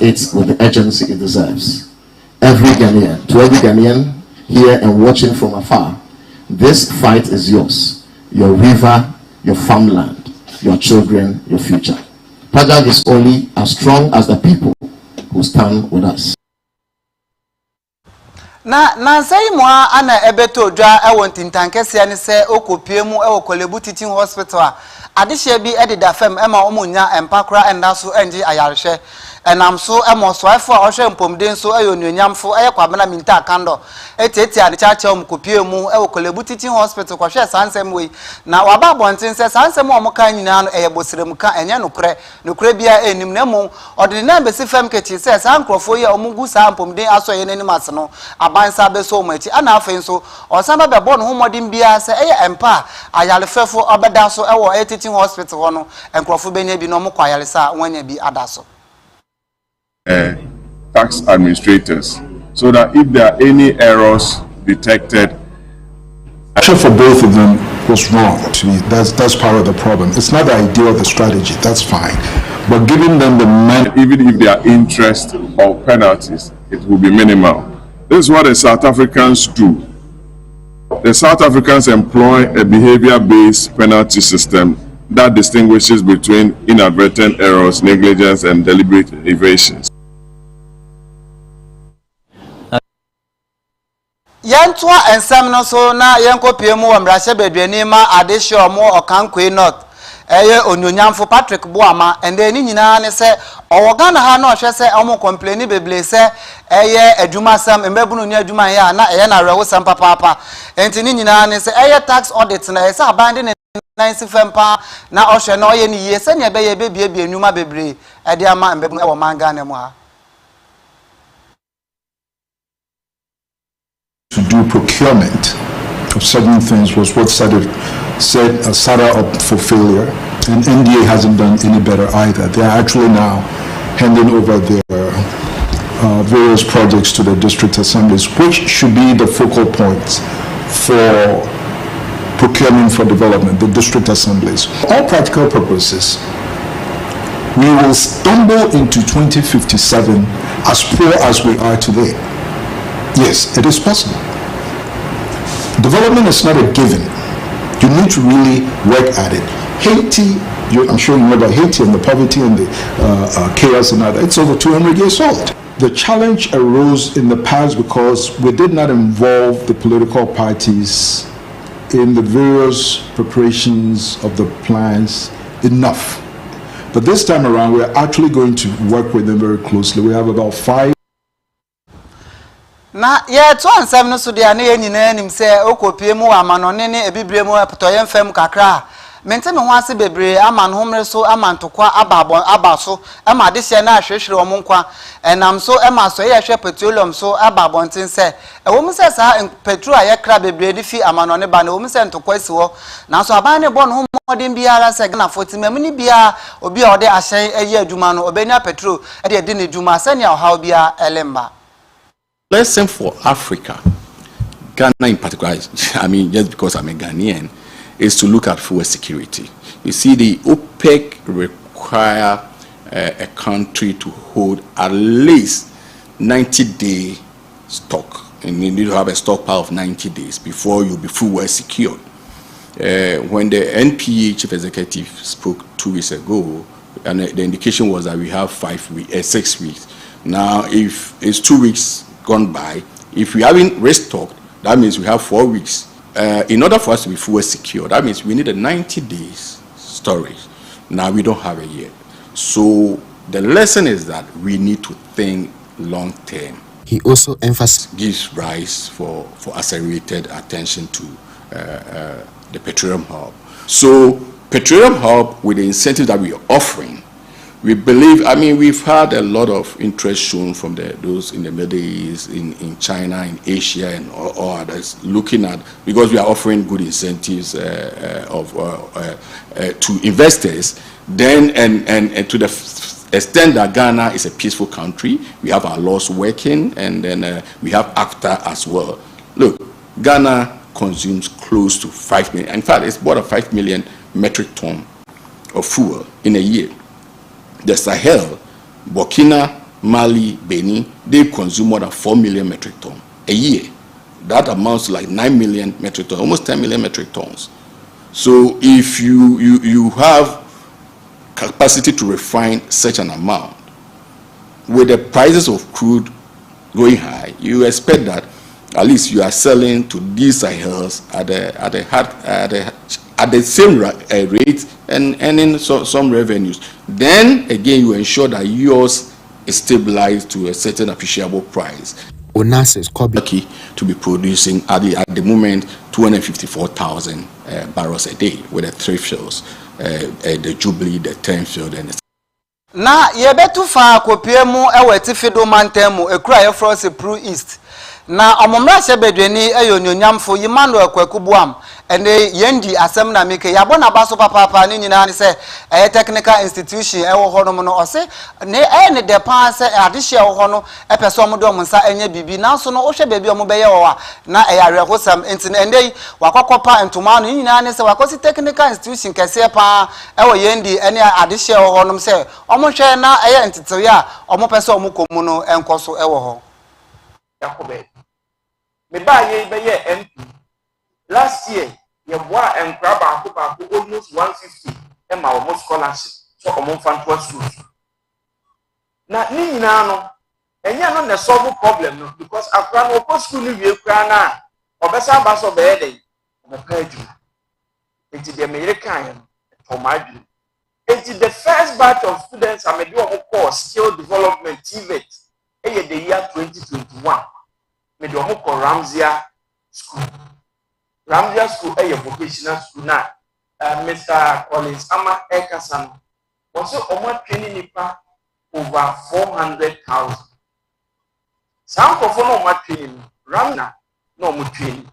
it with the urgency it deserves. Every Ghanaian, to every Ghanaian here and watching from afar, this fight is yours. Your river, your farmland, your children, your future. Pajak is only as strong as the people who stand with us. Na say mo ana ebeto dwa e won tintankese ne se okopie mu e Kolebu Teaching Hospital adehye bi edida fam e ma omunya empakra enda so enji ayarehwe enam so e mo soafo a ohwe mpomden so e yonuonyamfo e kwabena minta kando eteti ade chacha omkopie mu e Kolebu Teaching Hospital kwahwe sansem we na waba bonten se sansem omoka nyina no e bosirem ka enye nokure bia enim na mu odene na besi fam kechi se sankrofo ye omugu sa mpomden aso ye nanim ase no bansa be so much ana afen so osama be bon homodin bia se eye empa ayalefefo obeda so e wo Teaching Hospital ho no enkrofo benya bi no mo kwayalesa wanya bi adaso tax administrators so that if there are any errors detected, for both of them was wrong. To me, that's part of the problem. It's not the idea of the strategy, that's fine, but giving them the money, even if there are interest or penalties, it will be minimal. This is what the South Africans do. The South Africans employ a behavior-based penalty system that distinguishes between inadvertent errors, negligence, and deliberate evasions. Yantwa ensam no so na yenkopie mu wamrahye bedwani ma adehye mo okankwe north eye onyonyamfo Patrick Boama ende ni nyina ne se owogana ha na ohwe se omo complain beble se eye adwuma sam embebunu ni adwuma ya na eye na rewo sam papa enti ni nyina ne se eye tax audit na ese abande ne nice fempa na ohwe na oye ni ye se ne be ye bebie enwuma bebre ede ama embebunu e wo manga ne mu ha to do procurement of certain things was what set SADA up for failure, and NDA hasn't done any better either. They are actually now handing over their various projects to the district assemblies, which should be the focal points for procurement for development, the district assemblies. For all practical purposes, we will stumble into 2057 as poor as we are today. Yes, it is possible. Development is not a given. You need to really work at it. Haiti, I'm sure you know about Haiti and the poverty and the chaos and all that. It's over 200 years old. The challenge arose in the past because we did not involve the political parties in the various preparations of the plans enough. But this time around, we're actually going to work with them very closely. We have about 5. Na ye to ansem no so de ane ye nyina anim se okopie mu amanone ne ebibre mu aptoye mfam kakra mente me ho ase bebre aman homre so amantokwa abaso ama de hye na ahwehwere omo nkwa enam so ema so ye hwe petroleum so ababonten se ewo mu se sa petrol aye kra bebre de fi amanone ba na ewo mu se ntokwa si ho na so aban ne bon ho modin biara se gna fotimam ni bia obi a ode ahyen eye adwuma no obenya petrol e de ne dwuma se ne ohaw bia elemba. Lesson for Africa, Ghana in particular, I mean, just because I'm a Ghanaian, is to look at fuel security. You see, the OPEC require a country to hold at least 90-day stock. And you need to have a stockpile of 90 days before you'll be fuel secured. When the NPA chief executive spoke 2 weeks ago, and the indication was that we have 6 weeks. Now, if it's 2 weeks gone by, if we haven't restocked, that means we have 4 weeks. In order for us to be full secure, that means we need a 90 days storage. Now we don't have it yet. So the lesson is that we need to think long term. He also emphasized gives rise for accelerated attention to the petroleum hub. So petroleum hub, with the incentive that we are offering, we believe, I mean, we've had a lot of interest shown from those in the Middle East, in China, in Asia, and all others, looking at, because we are offering good incentives to investors, then, and to the extent that Ghana is a peaceful country, we have our laws working, and then we have ACTA as well. Look, Ghana consumes close to 5 million. In fact, it's about 5 million metric ton of fuel in a year. The Sahel, Burkina, Mali, Benin, they consume more than 4 million metric tons a year. That amounts to like 9 million metric tons, almost 10 million metric tons. So if you have capacity to refine such an amount, with the prices of crude going high, you expect that at least you are selling to these Sahels at the same rate and earning some revenues. Then again, you ensure that yours is stabilized to a certain appreciable price. Onassis Lucky to be producing at the moment 254,000 barrels a day with the 3 fields, the Jubilee, the 10 field, and the na yebetu fa kopie mu eweti fido mantemu ekura ye frost pro east na omomra se bedweni eyonyonyamfo Emmanuel Kwakubuam ene yendi asem na meke yabo na baso papa ni nyina ne se technical institution ewo hono no ose ne ne de pan se adehye ewo hono epese omodo omonsa enye bibi na so no ohwe bebi omobeye wo na eyare hosam enti na endei wakokopa entoma no nyina ne se wakosi technical institution kese pa ewo yendi ene adehye ewo hono se omonhwe na eye entitewe a omopese omokomu no enkoso ewo ho Yakobe me ba ye be ye MP last year ye boa enkra ba almost 150 e ma almost scholarship so omo fanto schools na ni nyina no enya no na solve problem no because akra no ko school ni wie kra na obesa ba so be ye dey o pa adu enti de me yire kan ye to ma adu enti the first batch of students am do omo course skill development TVET the year 2021 me do mo Ramzia school a vocational school na Mr. Collins Ama Ekasan was omo training nipa over 400,000 some of no mo training Ramna no mo training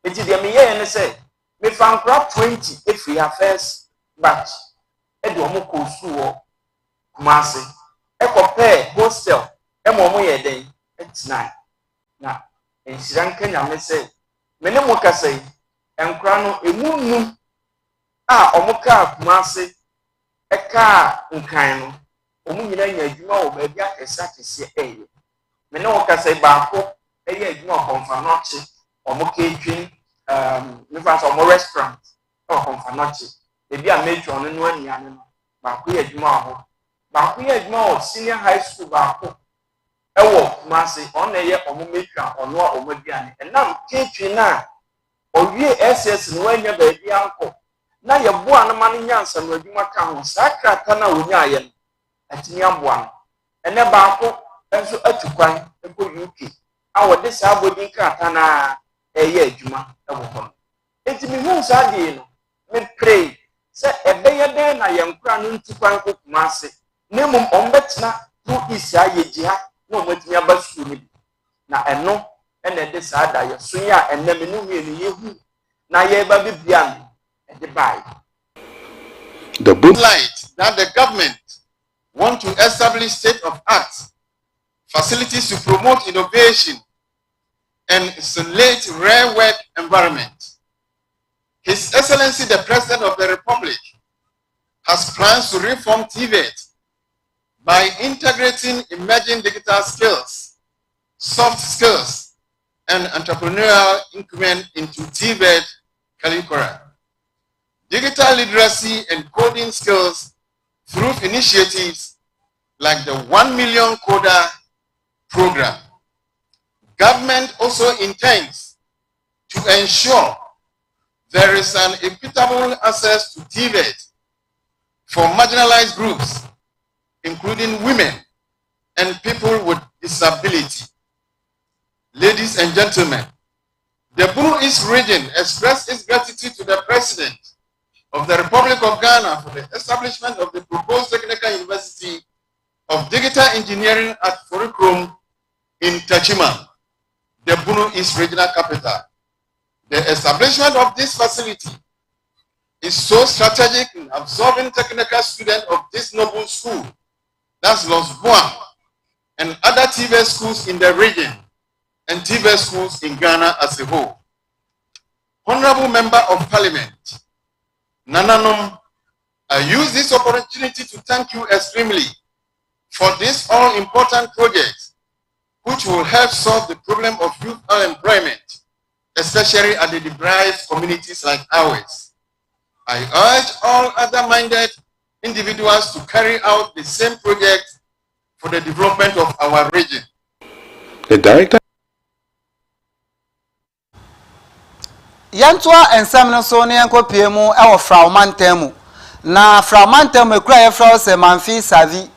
it dey me here say me fan crop 20 if we have first batch e do mo ko school Kumasi e compare hostel emomo ye den etina na ensiran kanya me say me ne mo kasai enkra no emunum a omoka Kumasi e ka nkan no omu nyina nya adwuma wo ba bia kese eye me ne mo kasai ba ko eye adwuma konfanoche omoka etwin me fa so mo restaurant o konfanoche e bia metro no no aniane no ba ko ye adwuma ho ba ko ye adwuma o senior high school ba ko ewo Kumasi on na ye omo metwa ono a omo diane enam ketwi na owie SS no anya ba bia anko na ye boa no ma no nyansa no adwuma ka ho sakrata na onya aye no atimi aboa no ene ba ko enso atukwan eko UK a wode sa abodin krata na eye adwuma ewo ho etimi hu sa de no me pray se ebeye den na ye nkura no ntukwan ko Kumasi nemum ombetna tu isi aye jihad no matimi abasu ni na eno ene de sada ye so ya enne me no hwe ni yehu na ye ba bibia e de bai the light that the government want to establish state of art facilities to promote innovation and stimulate rare work environment. His Excellency the President of the Republic has plans to reform TVET by integrating emerging digital skills, soft skills, and entrepreneurial increment into TVET curricula. Digital literacy and coding skills through initiatives like the 1 million coder program. Government also intends to ensure there is an equitable access to TVET for marginalized groups, including women and people with disability. Ladies and gentlemen, the Blue East region expressed its gratitude to the President of the Republic of Ghana for the establishment of the proposed Technical University of Digital Engineering at Forikrom in Tachima, the Blue East regional capital. The establishment of this facility is so strategic in absorbing technical students of this noble school, that's Los Bois, and other TVET schools in the region, and TVET schools in Ghana as a whole. Honorable Member of Parliament, Nananom, I use this opportunity to thank you extremely for this all-important project, which will help solve the problem of youth unemployment, especially at the deprived communities like ours. I urge all other-minded individuals to carry out the same project for the development of our region. The director. Yantua and Samuel Sonia Copiemu, our Frau Mantemu. Na Frau Mantemu, cry Frau Semanfi Savi.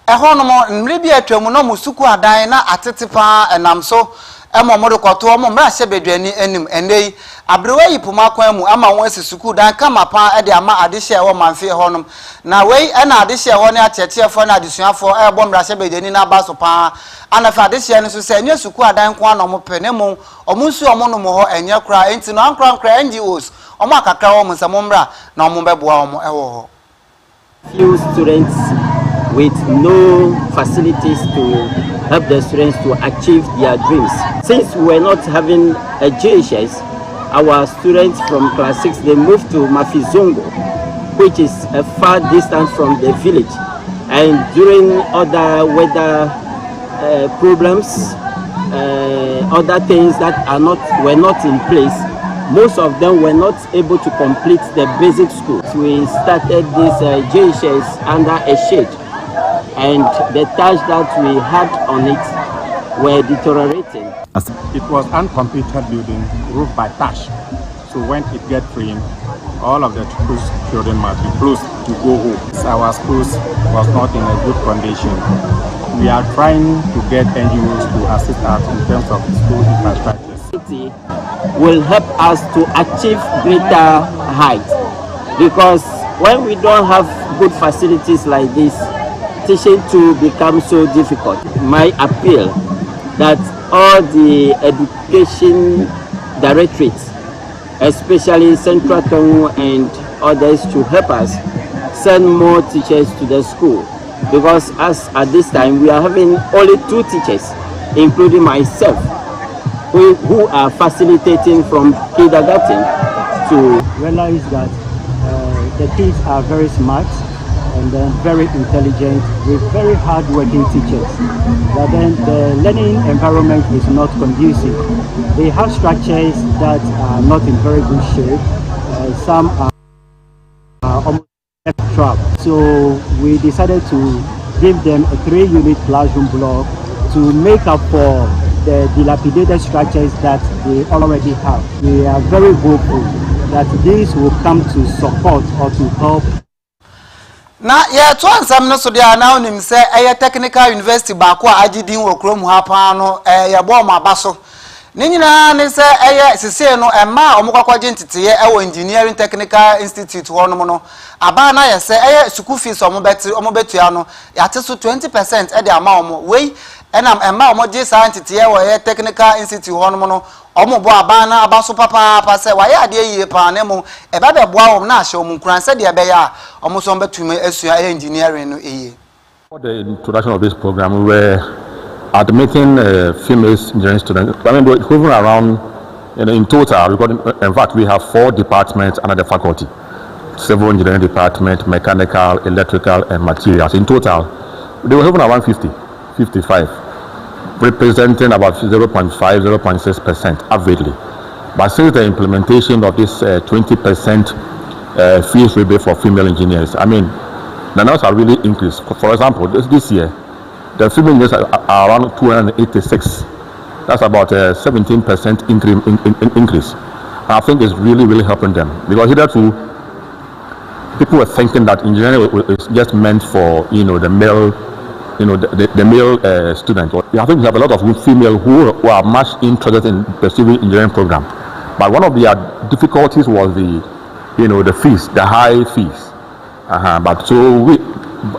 A honomo in Libya Tremono Musuku Adina, Atetipa, and Amso, Emo Modokoto, Mashebedeni, and they Abruwe Pumaquemu, Ama West Suku, Dan Kamapa, Ediama, Adisha, or Manfi Honum. Now, way and Adisha, one at Chetia for an addition for Airborne Rashebedeni, Basopa, and if Adisha, so say, yes, Suku, Dan Quano, Penemo, or Musu Monomo, and your cry, into non crown cry NGOs, or Macacao, Musamumbra, no Mumbebuamo. Few students with no facilities to help the students to achieve their dreams. Since we were not having a JHS, our students from class 6, they moved to Mafizongo, which is a far distance from the village. And during other weather problems, other things that were not in place, most of them were not able to complete the basic school. We started this JHS under a shade, and the thatch that we had on it were deteriorating. It was uncompleted building, roofed by thatch. So when it gets rain, all of the schools children must be closed to go home. Our schools was not in a good condition. We are trying to get NGOs to assist us in terms of school infrastructure. Will help us to achieve greater heights, because when we don't have good facilities like this, teaching to become so difficult. My appeal that all the education directorates, especially Central Tongue and others, to help us send more teachers to the school, because as at this time we are having only 2 teachers, including myself, who are facilitating from kindergarten to realize that the kids are very smart and then very intelligent with very hard-working teachers. But then the learning environment is not conducive. They have structures that are not in very good shape. Some are almost trapped. So we decided to give them a 3-unit classroom block to make up for the dilapidated structures that they already have. We are very hopeful that this will come to support or to help. Na ya to ansam no so dia na onim se technical university ba ko agidin wo krom ha pa no ya bo ma ba so ni nyina ne se sese no ma omokwakwaje ntete engineering technical institute ho no no aba na ya se school fees omobetu ya no ya te so 20% de ama omo we ma omo je sa ntete technical institute ho no no omo bo aba na aba so papa se wa ya de yie pa na mo ba be bo awom na ahye omo kuran se de be ya omo so betumi asua engineering no eye. For the introduction of this program, we were admitting female engineering students. I mean, hovering around, in total, in fact, we have 4 departments under the faculty: civil engineering department, mechanical, electrical, and materials. In total, they were hovering around 50, 55, representing about 0.5, 0.6% averagely. But since the implementation of this 20% fees rebate for female engineers, I mean, the numbers are really increased. For example, this year, the female engineers are around 286. That's about a 17% increase. And I think it's really helping them, because hitherto people were thinking that engineering is just meant for the male, the male student. I think we have a lot of female who are much interested in pursuing engineering program, but one of their difficulties was the fees, the high fees. But so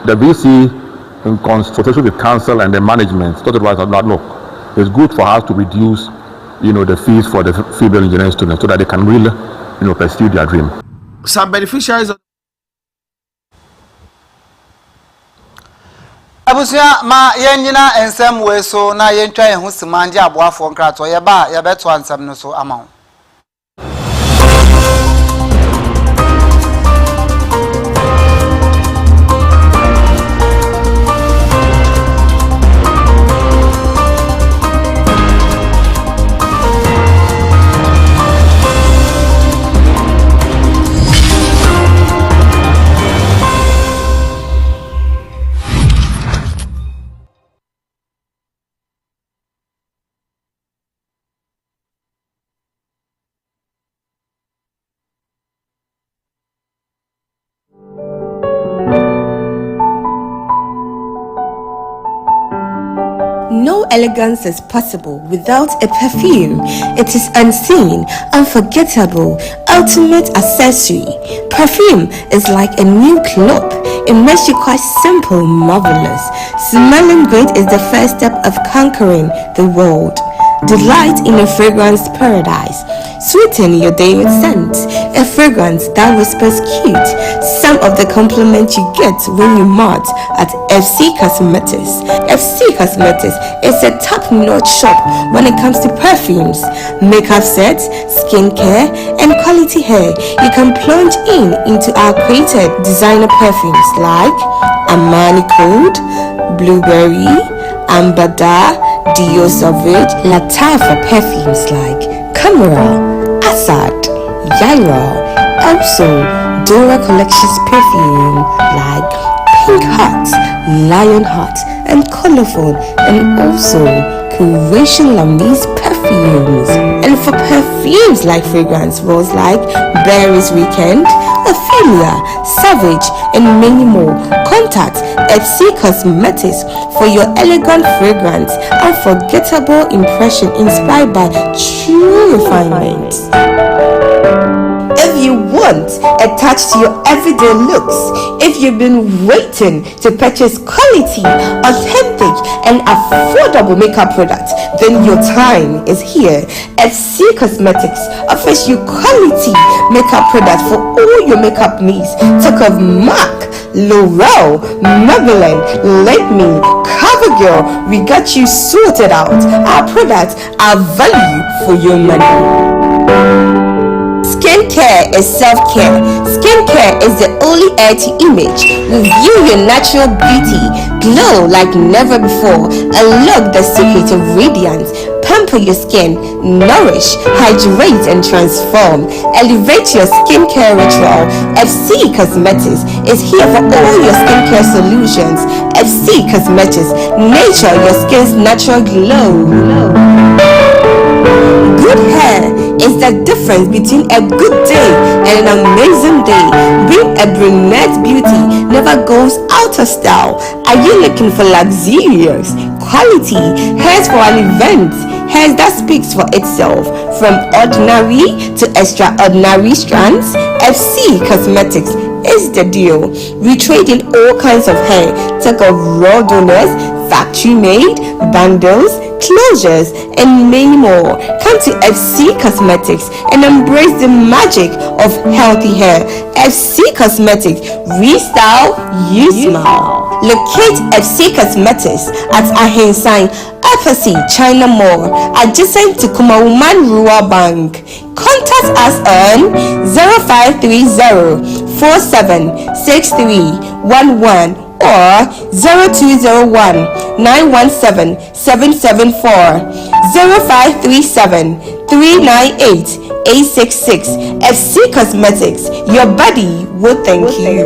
the VC, in consultation with council and the management, thought it was not, look, it's good for us to reduce, the fees for the female engineering students so that they can really, pursue their dream. Some beneficiaries of Abusia ma yenyina ensem we so na yentwa ye hu simanje aboafo nkrato ye ba ye beto ansam no so ama. No elegance is possible without a perfume. It is unseen, unforgettable, ultimate accessory. Perfume is like a new club. It makes you quite simple, marvelous. Smelling great is the first step of conquering the world. Delight in a fragrance paradise. Sweeten your day with scent. A fragrance that whispers cute. Some of the compliments you get when you mart at FC Cosmetics. FC Cosmetics is a top-notch shop when it comes to perfumes, makeup sets, skincare, and quality hair. You can plunge into our created designer perfumes like Armani Code, Blueberry, Ambada, Dio Savage, Latafa perfumes like Camera, Assad, Yaira, also Dora Collections perfume like Pink Heart, Lion Heart, and Colorful, and also Croatian Lamis perfumes. And for perfumes like fragrance rolls like Berry's Weekend, Ophelia, Savage, and many more, contact FC Cosmetics for your elegant fragrance, unforgettable impression inspired by true refinement. If you want a touch to your everyday looks, if you've been waiting to purchase quality, authentic, and affordable makeup products, then your time is here. FC Cosmetics offers you quality makeup products for all your makeup needs. Talk of MAC, L'Oreal, Maybelline, Lakme, CoverGirl, we got you sorted out. Our products are value for your money. Skincare is self-care. Skincare is the only air to image. Review your natural beauty, glow like never before, unlock the secret of radiance. Pamper your skin, nourish, hydrate, and transform. Elevate your skincare ritual. FC Cosmetics is here for all your skincare solutions. FC Cosmetics, nature your skin's natural glow. Good hair is the difference between a good day and an amazing day. Being a brunette beauty never goes out of style. Are you looking for luxurious quality hairs for an event? Hairs that speaks for itself, from ordinary to extraordinary strands? FC Cosmetics is the deal. We trade in all kinds of hair. Take of raw donors, factory made, bundles, closures, and many more. Come to FC Cosmetics and embrace the magic of healthy hair. FC Cosmetics, restyle, you smile. Locate FC Cosmetics at Ahensai, opposite China Mall, adjacent to Kumawoman Rural Bank. Contact us on 0530-476311 or 0201-917-774, 0537-398-866. FC Cosmetics, your body will thank you.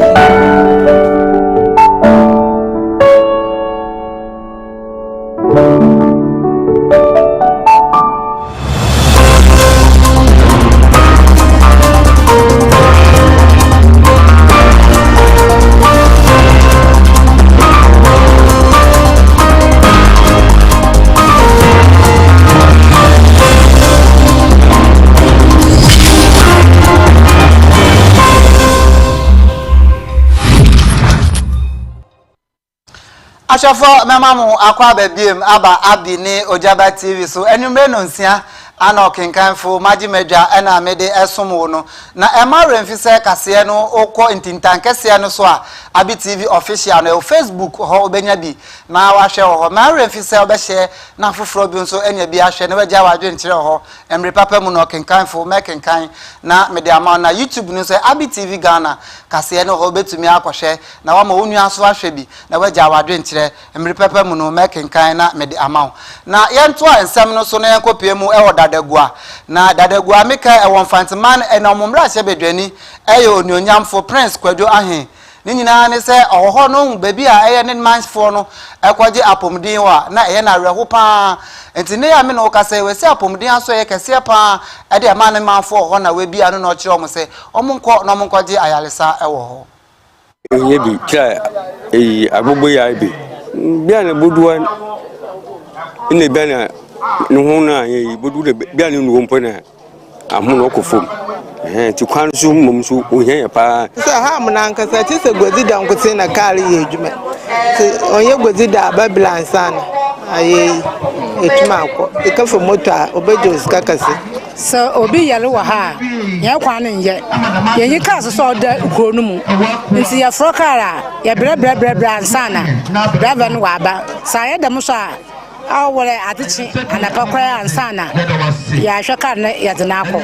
Ashafo memamu akwa bebiem aba abdi ni Ojaba TV so enumre no nsia ana okenkanfo magimedwa ana mede esomo no na emare mfise kase no okọ ntintan kase no so a abi TV official no Facebook ho obenya bi na wahwe ho mare mfise obehye na foforo bi nso enya bi ahwe na wagya wadwe nkire ho emre papa mu no okenkanfo mekenkan na mede ama na YouTube no so abi TV Ghana kase no ho betumi akohwe na wa ma onu aso ahwe bi na wagya wadwe nkire emre papa mu no mekenkan na mede ama na yento a ensem no so na yenkopie mu dadagua na dadagua meka e wonfanteman e na omumra hye bedwani e ye onyonyamfo Prince Kwadwo Ahen ni nyina ne se oho no baby a eye ne manfo no ekwaje apomdin wa na eye na reho pa enti ne ya me no ka se we se apomdin aso ye kese pa e de ma ne manfo oho na we bia no no kire omo se omonko no omonkwaje ayalesa e wo ho ye bi kira agbogbo ya bi bia na boduwa in the banner, no, ye would be a new woman. I'm not to consume Mumsu, who hear pa. So, how Mananka said, it's a good down could say a carry agement. On your good dida, Babylon son. Aye, it's Marco. They come from motor, Obejo's Cacassi. So, Obi Yellow ha, Yakwan yet. You can't saw the Gronum. It's your frocara, your bread, sana, Raven Waba, Saya the Musa. Our attitude and a papa and sana. Ya shakan yet an apple.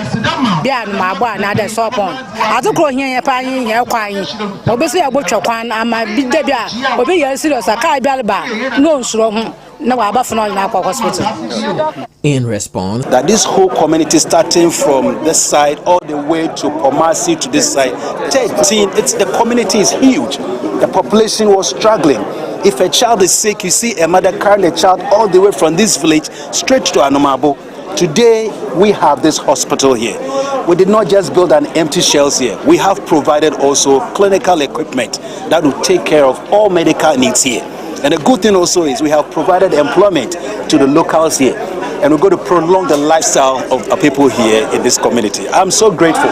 Bian my boy, another soap on. I don't go here, pine here, crying. Obviously, I butcher quan and my big debia. Obey your serious, a kai balba. No, strong. No, I buff on our hospital. In response, that this whole community starting from this side all the way to Pomasi to this side, 13, the community is huge. The population was struggling. If a child is sick, you see a mother carrying a child all the way from this village straight to Anomabo. Today, we have this hospital here. We did not just build an empty shells here. We have provided also clinical equipment that will take care of all medical needs here. And the good thing also is we have provided employment to the locals here. And we're going to prolong the lifestyle of people here in this community. I'm so grateful.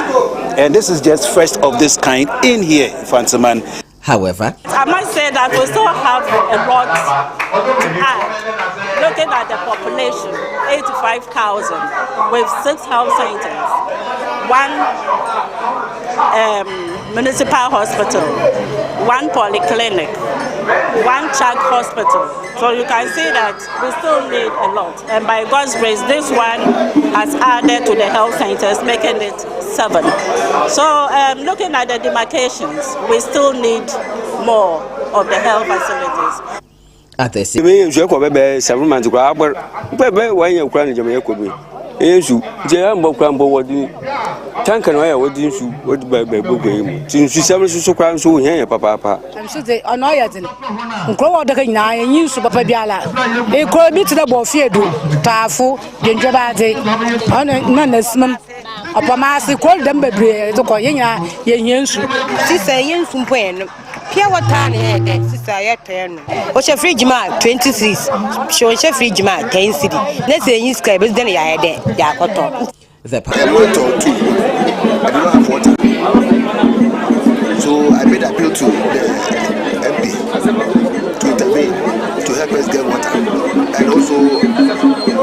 And this is just first of this kind in here, Fantaman. However, I must say that we still have a lot to add. Looking at the population, 85,000 with 6 health centers, 1 municipal hospital, 1 polyclinic, 1 child hospital. So you can see that we still need a lot. And by God's grace, this one has added to the health centers, making it 7. So looking at the demarcations, we still need more of the health facilities. At the same several months ago, but when you're crying, you could be. Yes, Jambo Crambo, what do you tank and I would do? What by book game? Since you several so crimes so here, Papa. I'm sure they are not in. Grow out the Kina and use Papa Biala. They call me to the Bofiedu, Tafu, Genjabate, Nanesman. Upamasi called them baby to call Yensu. Sister Yensu Pen. Pure water, sister, yet 10. What's your fridge mark? 26. Show your fridge mark 10 city. Let's say you scribe then I had it. The month or 2, I do not have water. So I made appeal to the MP to intervene to help us get water. And also,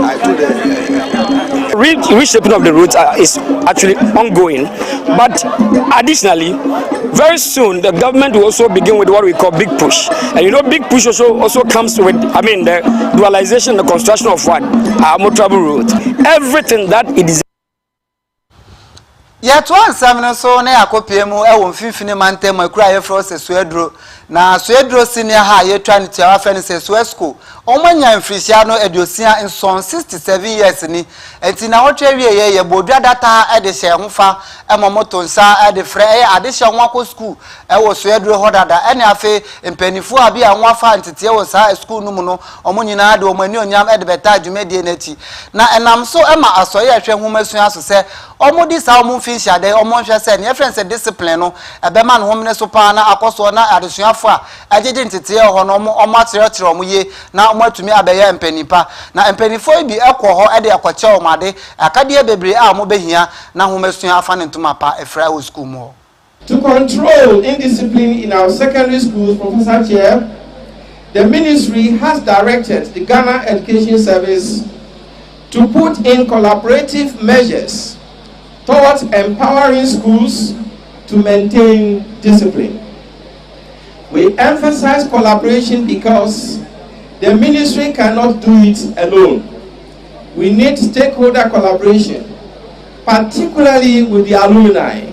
I told them reshaping of the roads is actually ongoing, but additionally, very soon the government will also begin with what we call big push. And you know, big push also comes with, I mean, the dualization, the construction of what? Our motorable roads. Everything that it is. Yet one seminar so near Copiemu, I 15 months, my cry for Suedro. Now, Suedro senior high, you're trying to tell our friends, Suesco. Omanya and Frisiano Edosia in son 67 years in it. And in our area, ye Bodra data at the Shamufa, and Momotonsa at the Frey, addition Wako school. I was Suedro Hodada, and Afe, and Penifua be and Wafa and Titios high school Numuno, Omoninado, Manion at the Beta Medianeti. Now, and I'm so Emma, I saw a woman to say, Omodis Almon Fisher, they almost said, your friends a discipline, a Beman homeless upana, a cosona at the Shafa. I didn't tell her no more material now. To me abeye empenipa na empenifo bi ekwo ho ede akwache omade akade bebre a mo behia na homesua afane ntuma pa efra wo school mo. To control indiscipline in our secondary schools, Professor Chair, the ministry has directed the Ghana Education Service to put in collaborative measures towards empowering schools to maintain discipline. We emphasize collaboration because the ministry cannot do it alone. We need stakeholder collaboration, particularly with the alumni,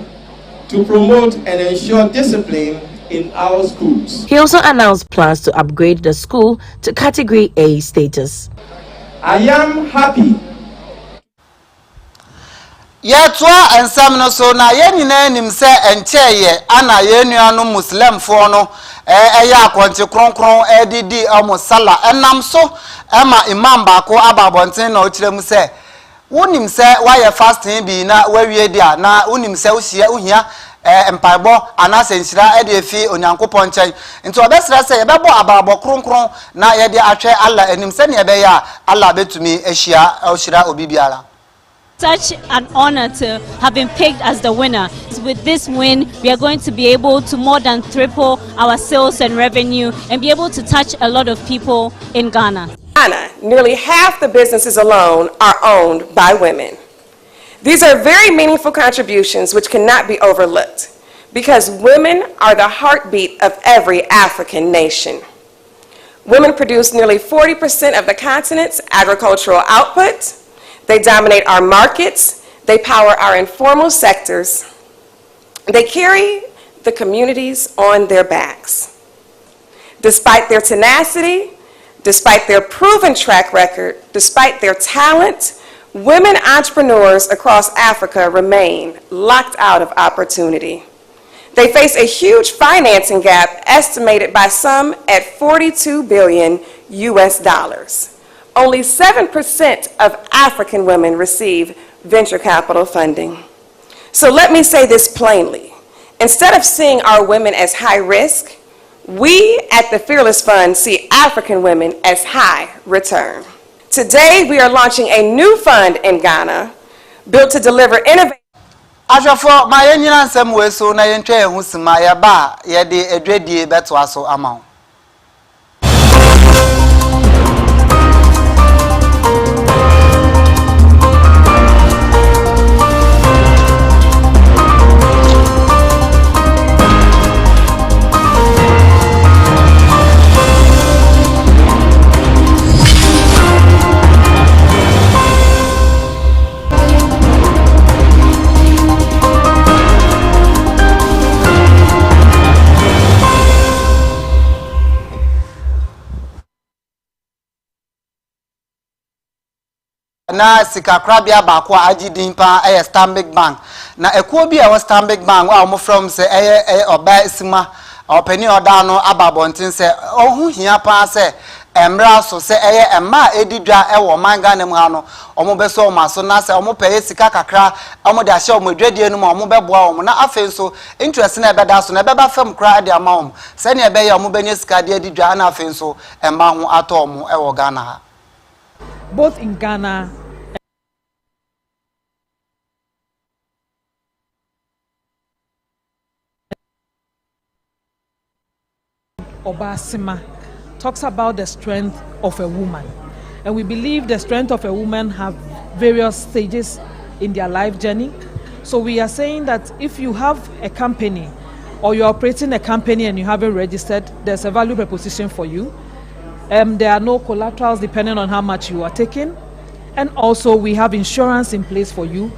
to promote and ensure discipline in our schools. He also announced plans to upgrade the school to Category A status. I am happy. Yetwa ensam no so na ye nyina nim se encheye ana ye nuanu muslim fo no eya akonte kronkron edidi amusala enam so ema imam ba ko ababonten na okirem se wonim se waye fasting bi na wawie dia na wonim se ohia empaibo anase nhyira de efi onyankopon nchen nti obesra se yebebo ababo kronkron na ye de atwe Allah anim se ne be ya Allah betumi ahia ohyira obibiara. Such an honor to have been picked as the winner. With this win, we are going to be able to more than triple our sales and revenue and be able to touch a lot of people in Ghana. Ghana, nearly half the businesses alone are owned by women. These are very meaningful contributions which cannot be overlooked because women are the heartbeat of every African nation. Women produce nearly 40% of the continent's agricultural output. They dominate our markets. They power our informal sectors. They carry the communities on their backs. Despite their tenacity, despite their proven track record, despite their talent, women entrepreneurs across Africa remain locked out of opportunity. They face a huge financing gap estimated by some at $42 billion US. Only 7% of African women receive venture capital funding. So let me say this plainly. Instead of seeing our women as high risk, we at the Fearless Fund see African women as high return. Today, we are launching a new fund in Ghana built to deliver innovation. Ajafo ma yenyina nsem we so na yentwe ehu sima ya ba ye de edredie beto aso ama. Na sikakrabia ba kwa agidin pa Stanbic Bank na ekuo bi a Stanbic Bank wa mo from se oba isima openi oda no ababontin se ohun hia pa se emra so se emma edidwa ewo manga nem ha no omo beso omo so na se omo peye sika kakra omo de ahye omo dwadie no omo beboa omo na afen so interest na ebeda so na ebeba fam kra de ama omo se ne ebe ya omo benye sika de edidwa na afen so emma ho ato omo ewo Ghana ha. Both in Ghana Obasima talks about the strength of a woman, and we believe the strength of a woman have various stages in their life journey. So we are saying that if you have a company or you're operating a company and you haven't registered, there's a value proposition for you. There are no collaterals depending on how much you are taking, and also we have insurance in place for you.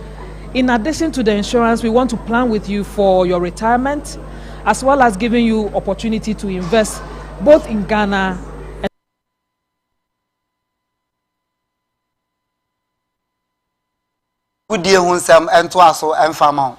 In addition to the insurance, we want to plan with you for your retirement, as well as giving you opportunity to invest both in Ghana and good day hunsam ento aso emfama.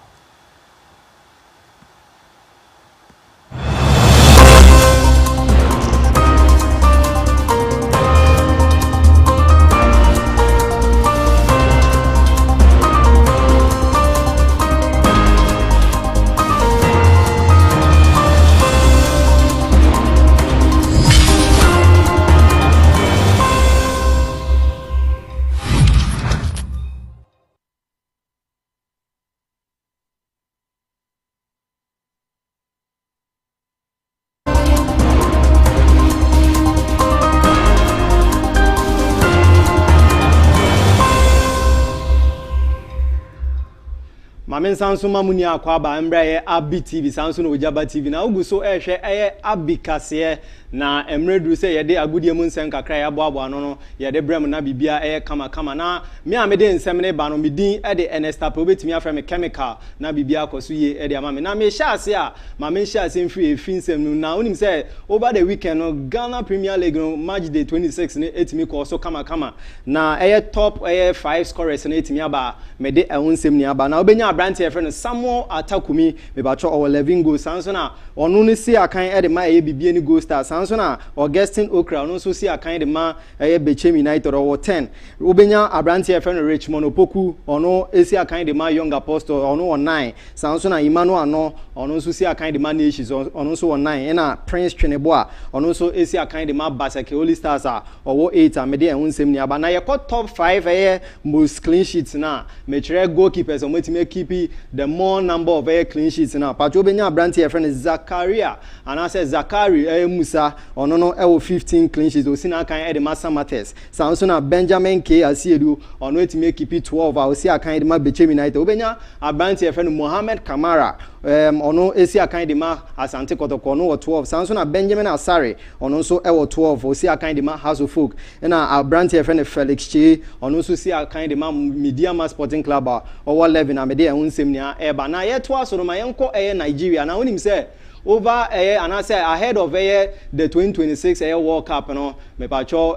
Mamen sanso mamuni akwaba embraye Abi TV sanso no Ojaba TV na ugu so ehwe ABY KASE na emredu se yede agudie mu nsem kakra ya boabo ano no yede brem na bibia kama na me amede nsem ne ba no medin de Ernesta pe obetimi afra me chemical na bibia akoso ye de ama me na me sha ase a mamen sha ase mfiri nsem nu na onim se over the weekend no Ghana Premier League no match day 26 ne etimi ko so kama na top 5 scorers ne etimi aba me de nsem ni aba na obenya brand your friend Samuel Atakumi me ba cho 11 goals sanso na onu ne si akan e de ma bibia ni goal star Sansona Augustine Okra no so see a kind of man Bechem United or 10 Ubenya Abranti friend Richmond Opoku or no esi a kind of man young apostle or no 9 Sansona Emmanuel no or no so see a kind of man issues on also 9 and Prince Cheneboa or no so esi a kind of man Basake Holy Stars or 8 and media unsem niaba na ye top 5 most clean sheets na metre goalkeepers or make keep the more number of clean sheets na Pacho Benya Abranti friend Zakaria and I said Zakari Musa or no 15 clean sheets osina kan the Massa Matters Sansona Benjamin K Asiedu or no to make keep 12 I will see a kind of man Bechem United Obenya Abranti friend Mohamed Kamara ono esi akan de ma Asante Kotoko no 12 Sansona Benjamin Asare ono so 12 o si akan de ma House of Folk na Abranti friend Felix Che ono so si akan de ma Media Sporting Club o 11 na media unsem nia eba na ye to aso no ma yenko Nigeria na onim say over and I say ahead of the 2026 World Cup no me pacho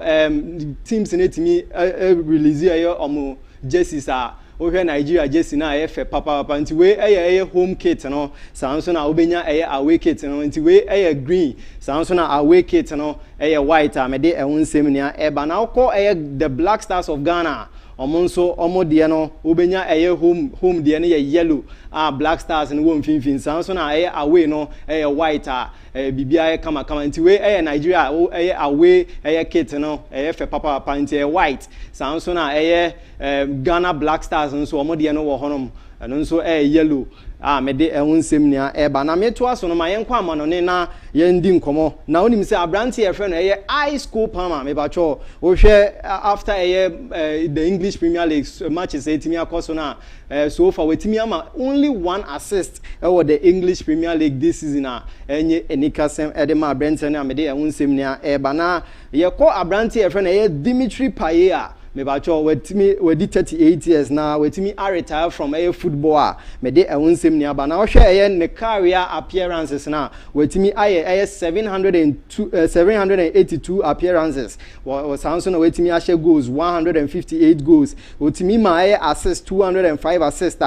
teams in it me release omo jerseys over Nigeria jersey na efe papa nti we home kit no Sansona obenya away kit no nti we green Sansona away kit no white me de ehunsem nia eba na ko the Black Stars of Ghana omonso omodie no obenya home de ne yellow Black Stars and won finfin Sansona away no white bibia kama nti we Nigeria away kit no fe papa nti white Sansona Ghana Black Stars nso omodie no wo honom eno nso yellow me de ehunsem nia eba na meto aso no mayenkwa amano ne na ye ndi nkomo na onim se Abranti e friend high school palma me ba cho wo hwe after the English Premier League matches etimi akoso na so far wetimi ama only 1 assist over the English Premier League this season enye enikasem edema Abranti na me de ehunsem nia eba na ye ko Abranti e friend Dimitri Payet me ba cho wetimi wedi 38 years na wetimi retire from football me de ehunsem nia ba na wo hwe ne career appearances na wetimi 782 appearances wa Sansona wetimi ashe goals 158 goals wetimi ma assist 205 assists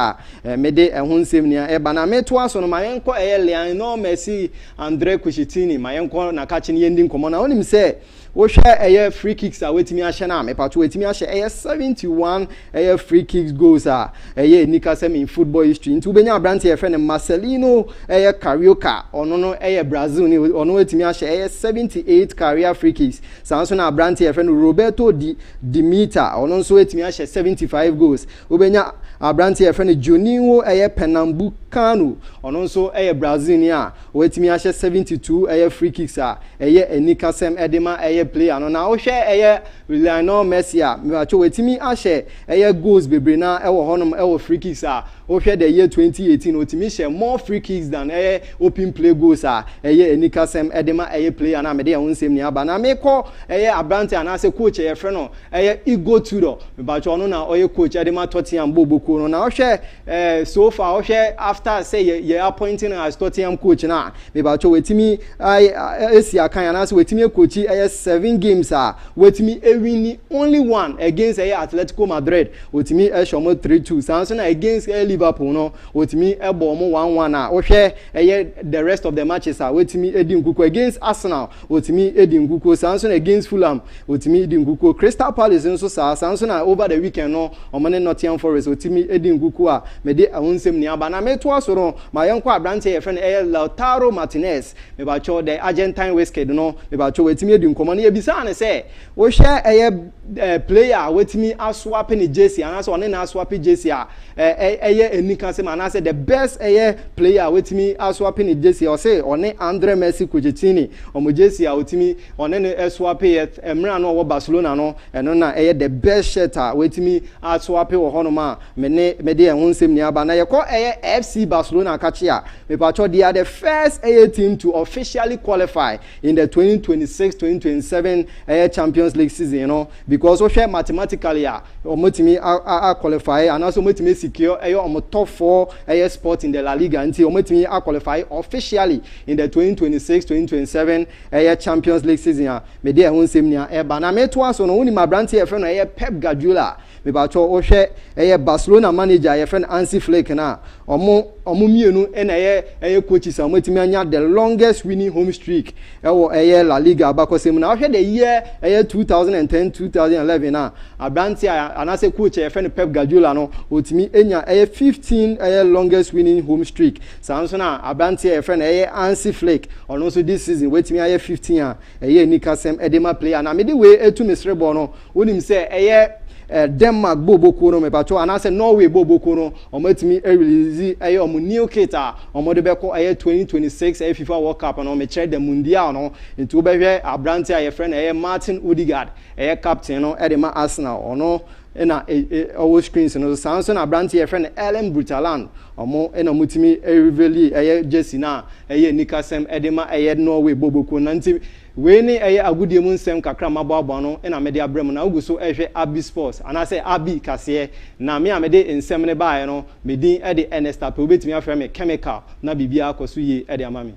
me de ehunsem nia e ba na me to aso no ma yenko Lionel Messi Andre Kushitini ma yenko na kachi ne yendi nkomo na onim se wo hwe free kicks wetimi ashe na me pato wetimi ashe 71 free kicks goals nikasem in football history nti ubenya Abranti e friend Marcelino Carioca ono no Brazil ni ono wetimi ashe 78 career free kicks Sansona Abranti e friend Roberto Dimita ono nso wetimi ashe 75 goals ubenya Abranti e friend Juninho Pernambucano ono nso Brazil ni wetimi ashe 72 free kicks nikasem edema player no na wo hwe Lionel Messi me acho wetimi ahye goals bebre na honom free kicks wo hwe the year 2018 otimi share more free kicks than open play goals enikasem edema player na me de hunsem ni aba na me ko Abranti anase coach friend no Igor Tudor me ba cho no na coach edema Tottenham Boboko no na wo hwe so far wo hwe after say ye appointing as Tottenham coach na me ba cho wetimi esi akan anase wetimi coach 7 games wetimi win only one against Atletico Madrid wetimi shomo 3-2 Sansona against Liverpool no wetimi ebo mo 1-1 wo hwe the rest of the matches wetimi edi nkuko against Arsenal wetimi edi nkuko Sansona against Fulham wetimi edi nkuko Crystal Palace nso Sansona over the weekend no omane Nottingham Forest wetimi edi nkuko me de ahonsem ni aba na meto asoro ma yenko Abranti e friend Lautaro Martinez me ba cho the Argentine Wizkid no me ba cho wetimi edi nkomo na ebisa na se wo hwe player wetimi aswap ni jersey anase one na aswap jersey enikasem anase the best player wetimi aswap ni jersey o say one Andre Messi Kujetini omo jersey wetimi one ne swap emra no wo Barcelona no eno na the best shirt wetimi aswap wo honoma me de ehonsem ni aba na yeko FC Barcelona kachia me pacho they are the first team to officially qualify in the 2026-2027 Champions League season, you know, because we share mathematically omotimi qualify and also omotimi secure top 4 spot in the La Liga until omotimi qualify officially in the 2026-2027 Champions League season. Me dey ehonsem nia eba na me to aso no uni Abranti e friend no Pep Guardiola me ba cho o hwe Barcelona manager e friend Hansi Flick na omo omumienu na eye coaches amatimi anya the longest winning home streak ewo La Liga abakosem na ohwe the year 2010 2011 na abranti anase coach efene Pep Guardiola no otimi enya 15 longest winning home streak sanso na abranti efene Hansi Flick ono so this season wetimi 15 nikasem edema player na mede we etu mesrebo no wonim se Denmark Boboko no mepacho anase Norway Boboko no omatimi release omo new kit omo de beko 2026 FIFA World Cup no me check the mundial no into obehwe abrante friend Martin Odegaard captain no edema Arsenal ono na our screens no Samson abrante friend Ellen Brutaland omo na mutimi reveal jersey na nikasem edema Norway Boboko nanti we ni agudie mu nsem kakra mababo no na mede abrem na ugu so ehwe Abi Sports anase Abi Kase na me amede nsem ne baaye no medin Ernesta pe obetimi afre me chemical na bibia akoso ye amami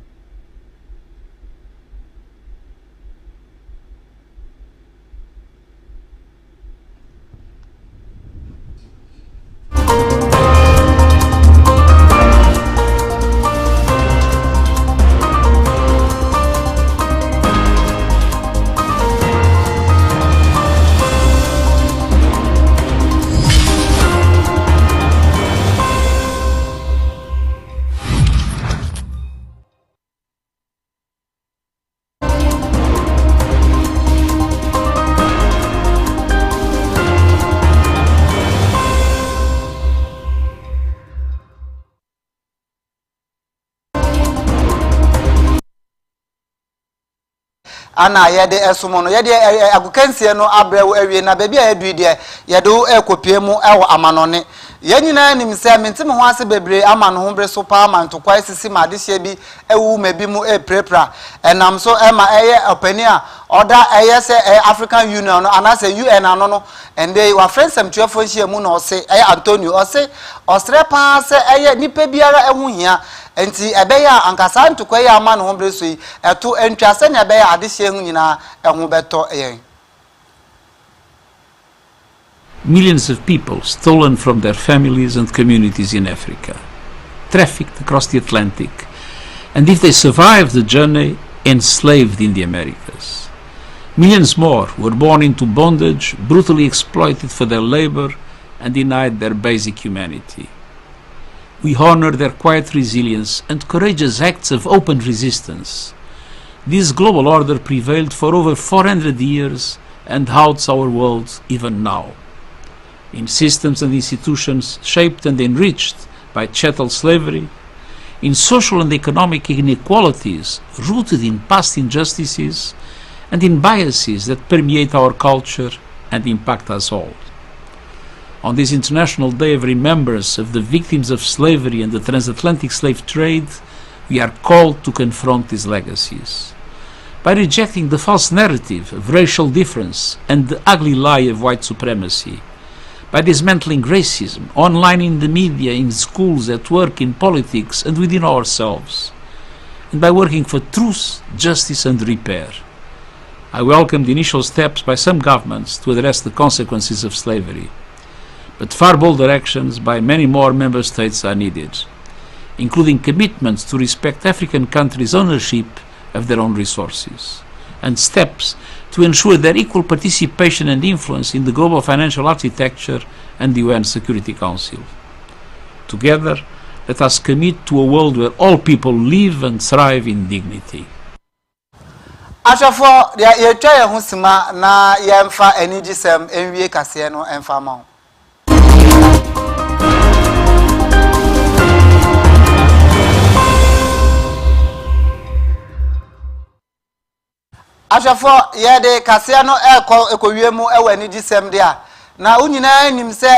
ana yede esomo no yede agukansie no abrewo awie na baabi a yadu de yede ekopie mu ewo amanone yanyina nim se mentime ho ase bebre amano ho bre so pa mantokwa sisi madehye bi ewu mabi mu prepra enam so ema opani a oda se African Union no anase UN ano no ende wa friends am tuafo hye mu no ose Antonio ose osre pa se nipa biara ehu hia enti ebeya ankasa ntokwa ya ama no hombre so yi eto entwase na ebeya adehye hu nyina ehu beto yen. Millions of people stolen from their families and communities in Africa, trafficked across the Atlantic, and if they survived the journey, enslaved in the Americas. Millions more were born into bondage, brutally exploited for their labor, and denied their basic humanity. We honor their quiet resilience and courageous acts of open resistance. This global order prevailed for over 400 years and haunts our world even now. In systems and institutions shaped and enriched by chattel slavery, in social and economic inequalities rooted in past injustices, and in biases that permeate our culture and impact us all. On this International Day of Remembrance of the victims of slavery and the transatlantic slave trade, we are called to confront these legacies. By rejecting the false narrative of racial difference and the ugly lie of white supremacy, by dismantling racism, online, in the media, in schools, at work, in politics, and within ourselves, and by working for truth, justice, and repair. I welcome the initial steps by some governments to address the consequences of slavery, but far bolder actions by many more member states are needed, including commitments to respect African countries' ownership of their own resources, and steps to ensure their equal participation and influence in the global financial architecture and the UN Security Council. Together, let us commit to a world where all people live and thrive in dignity. Ashafo ye twa ye husima na ye mfa enigisem enwie kase no emfa ma. Ashafo ye de kase no ekowie mu ewa enigisem de a na unyina nim se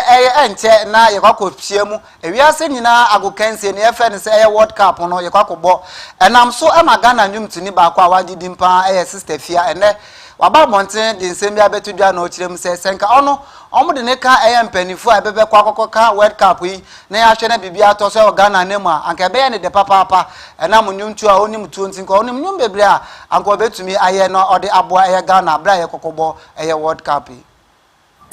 enche na ye kwakopie mu ewiase nyina agokanse ne efe ne se World Cup no ye kwakobọ enam so Ghana nwumtuni ba kwa wagidi mpa sister fia ene waba monten de nsem bia betudwa na okirem se senka ono omude ne ka mpanifo ebebe kwa kokoka World Cup yi na ya hwe na bibia to so Ghana nemu anka be ne de papa enam nwumtu a onim tu ntinka onim nwum bebre a anka obetumi aye no ode aboa Ghana bra ye kokobọ World Cup yi.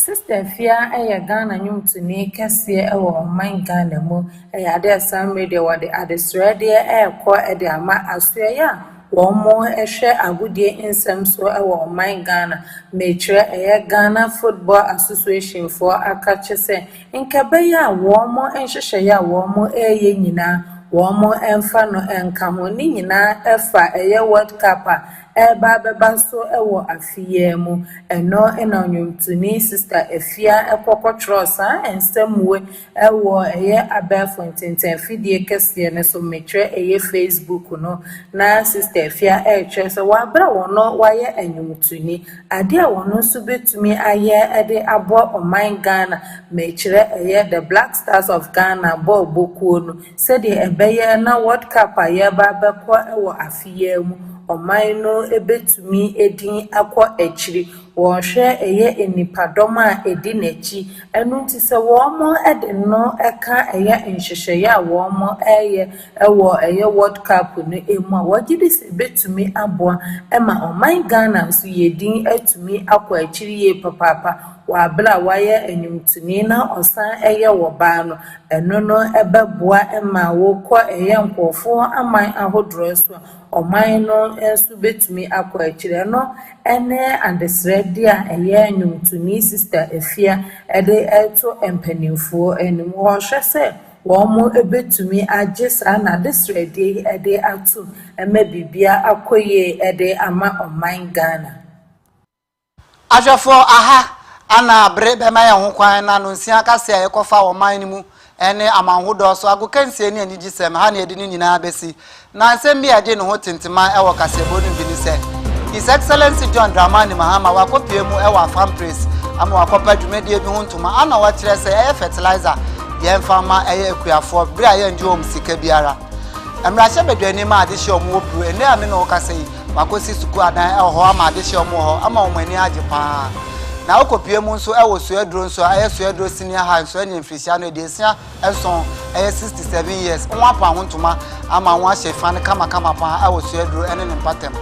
Sister Fia Ghana Nyumtuni Cassia or Mine Ghana Mo Ade Sam Radio or the Adesredia Air Core Edama Australia. One more a share a good year in some so our Mine Ghana Mature Ghana Football Association for a catcher say in Kabaya one more and Shaya one more yina. Womo enfano enkamoni nyina efa World Cup eba beba so ewo afiye mu eno enonyumtuni sister Efia ekokotrosa ensemwe ewo abefo ntenten fidie kese ne so metre Facebook no na sister Efia so wabra wono waye enyumtuni ade a wono so betumi aye ede abo oman Ghana metre the Black Stars of Ghana bo bokuo no said Beye na World Cup ayeba bekwa ewo afiye mu omaino ebetumi edin akwa echiri wo hwe enipadom a edi nechi enu nti se wo mo ede no eka nhyehyeye a wo mo ewo World Cup no emu a wogidi se betumi aboa ema oman Ghana so yedin etumi akwa echiri ye papapa wabla waye enyumtuni na osan wo ba no eno no ebeboa ema wo kwa nkofo aman ahodro so oman no ensu betumi akwa akire no ene andesredi a enyumtuni sister Efia ede eto empanimfo enim ho hwese womo ebetumi agesa na desredi ede atu ema bibia akoye ede ama oman Ghana Ajafo aha ana brebe ma ya kwan na no nsia kase ya ekofa wo man mu ene amanhodo so agokansie ne ani gisem ha na edi ni nyina besi na nsem bi ade no ho tentima e wo kasebo no bi ni se His Excellency John Dramani Mahama wakopie mu e wa farm press ama wakopa dwumedie bi ho ntoma ana wa kire se e fertilizer ye mfama e akuafo bra ye ndi om sika biara amra hye bedwani ma ade hye omo obru ene ame no kasei wakosi suku adan e ho ama ade hye omo ho ama omani age pa na okopie mu nso ewo suedro nso suedro senior high nso anya mfisia no edesia enso 67 years nwa pa hontoma ama nwa hye kama pa ewo suedro ene ne patem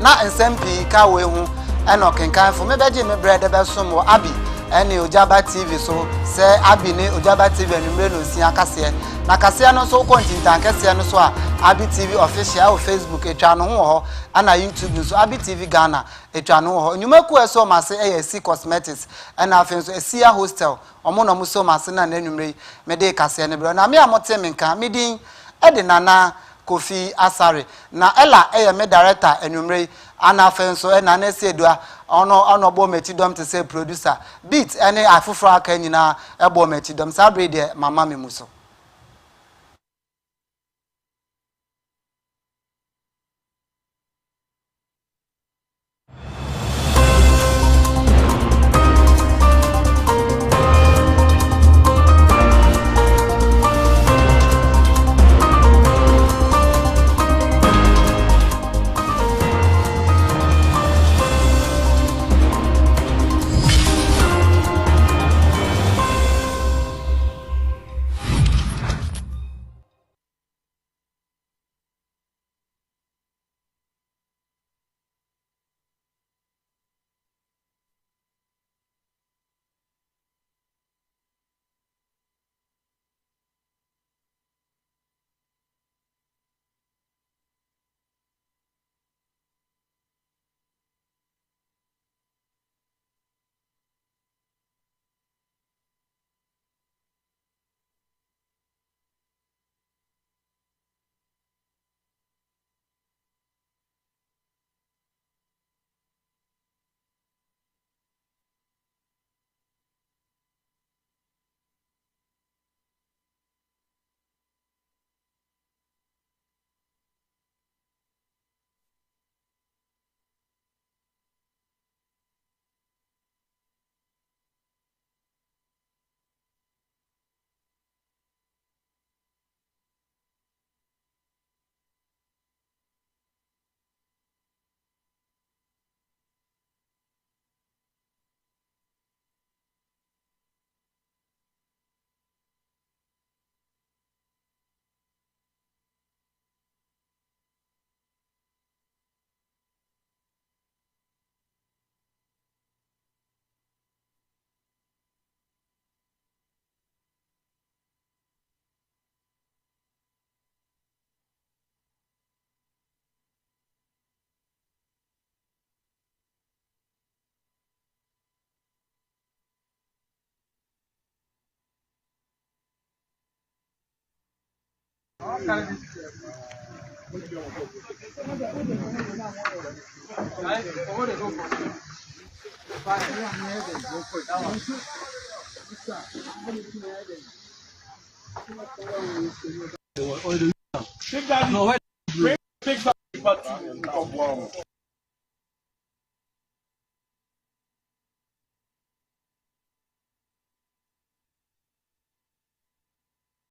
na ensempi ka we hu eno kenkan fo mebeje me brede be so mo abi ene Ojaba TV so se abi ne Ojaba TV enumre no sia kase na kase no so kontintan kase no so a Abi TV official Facebook etwa no ho ana YouTube so Abi TV Ghana etwa no ho nyumaku eso mase ASC Cosmetics ana afen so Asia Hostel omo no so mase na nanumre me de kase ne bro na me amote me nka me din ede nana Kofi Asare na ela me director enumre ana afen so na na sedua ono bo metidom to say producer beat any afufra aka nyina ebo metidom sabre de mama me muso No,